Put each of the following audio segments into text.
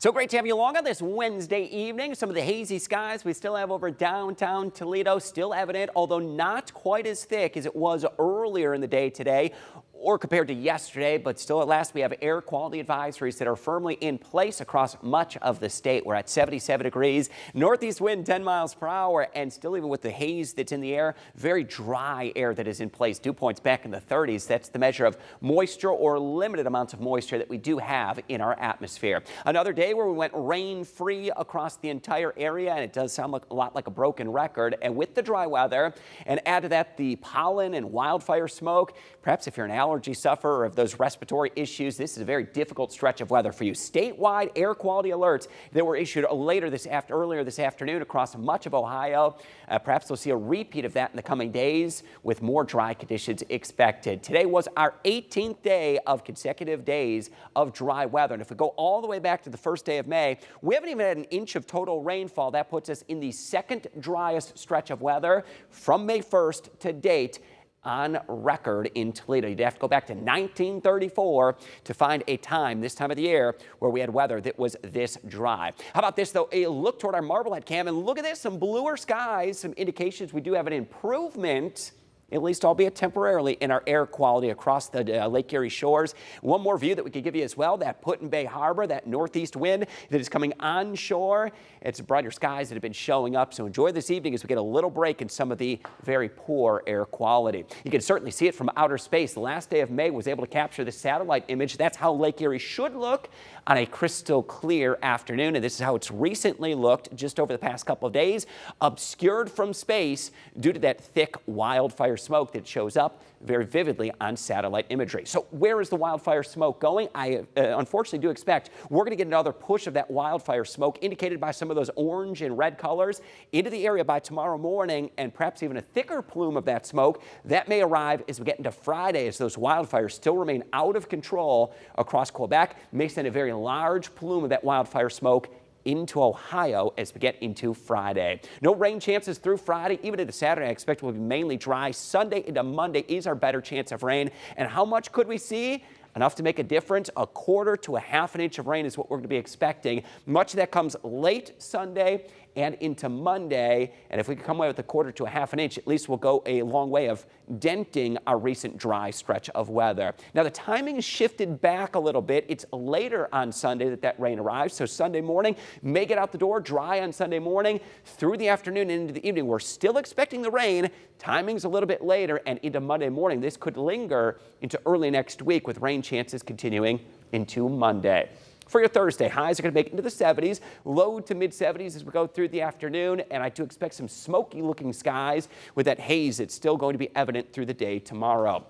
So great to have you along on this Wednesday evening. Some of the hazy skies we still have over downtown Toledo still evident, although not quite as thick as it was earlier in the day today or compared to yesterday, but still at last we have air quality advisories that are firmly in place across much of the state. We're at 77 degrees, northeast wind 10 miles per hour, and still even with the haze that's in the air, very dry air that is in place. Dew points back in the 30s. That's the measure of moisture or limited amounts of moisture that we do have in our atmosphere. Another day where we went rain-free across the entire area, and it does sound like a lot like a broken record. And with the dry weather, and add to that the pollen and wildfire smoke, perhaps if you're an allergy sufferer or of those respiratory issues, this is a very difficult stretch of weather for you. Statewide air quality alerts that were issued earlier this afternoon across much of Ohio. Perhaps we'll see a repeat of that in the coming days with more dry conditions expected. Today was our 18th day of consecutive days of dry weather. And if we go all the way back to the first day of May, we haven't even had an inch of total rainfall. That puts us in the second driest stretch of weather from May 1st to date on record in Toledo. You'd have to go back to 1934 to find a time this time of the year where we had weather that was this dry. How about this, though? A look toward our Marblehead cam, and look at this, some bluer skies, some indications we do have an improvement, at least albeit temporarily, in our air quality across the Lake Erie shores. One more view that we could give you as well, that Put-in-Bay Harbor, that northeast wind that is coming onshore. It's brighter skies that have been showing up, so enjoy this evening as we get a little break in some of the very poor air quality. You can certainly see it from outer space. The last day of May was able to capture the satellite image. That's how Lake Erie should look on a crystal clear afternoon, and this is how it's recently looked just over the past couple of days, obscured from space due to that thick wildfire smoke that shows up very vividly on satellite imagery. So where is the wildfire smoke going? I unfortunately do expect we're going to get another push of that wildfire smoke indicated by some of those orange and red colors into the area by tomorrow morning, and perhaps even a thicker plume of that smoke that may arrive as we get into Friday, as those wildfires still remain out of control across Quebec. May send a very large plume of that wildfire smoke into Ohio as we get into Friday. No rain chances through Friday. Even into Saturday, I expect will be mainly dry. Sunday into Monday is our better chance of rain. And how much could we see? Enough to make a difference. A quarter to a half an inch of rain is what we're going to be expecting. Much of that comes late Sunday and into Monday. And if we can come away with a quarter to a half an inch, at least we'll go a long way of denting our recent dry stretch of weather. Now, the timing is shifted back a little bit. It's later on Sunday that rain arrives. So Sunday morning may get out the door dry on Sunday morning through the afternoon and into the evening. We're still expecting the rain. Timing's a little bit later and into Monday morning. This could linger into early next week with rain chances continuing into Monday. For your Thursday, highs are going to make it into the 70s, low to mid 70s as we go through the afternoon, and I do expect some smoky looking skies with that haze that's still going to be evident through the day tomorrow.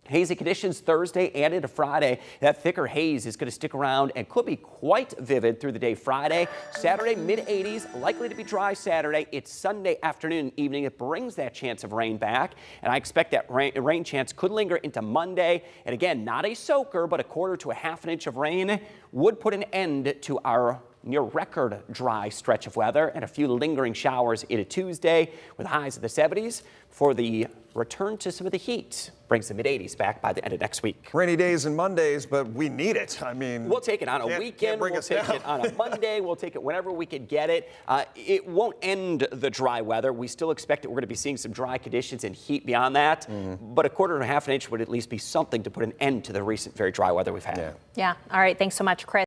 Hazy conditions Thursday and into Friday. That thicker haze is going to stick around and could be quite vivid through the day Friday. Saturday, mid-80s, likely to be dry Saturday. It's Sunday afternoon and evening. It brings that chance of rain back, and I expect that rain chance could linger into Monday. And again, not a soaker, but a quarter to a half an inch of rain would put an end to our near record dry stretch of weather, and a few lingering showers into Tuesday with highs in the 70s for the return to some of the heat. Brings the mid-80s back by the end of next week. Rainy days and Mondays, but we need it. I mean, we'll take it on a weekend, we'll take it on a Monday, we'll take it whenever we can get it. It won't end the dry weather. We still expect that we're going to be seeing some dry conditions and heat beyond that, but a quarter and a half an inch would at least be something to put an end to the recent very dry weather we've had. Yeah. All right. Thanks so much, Chris.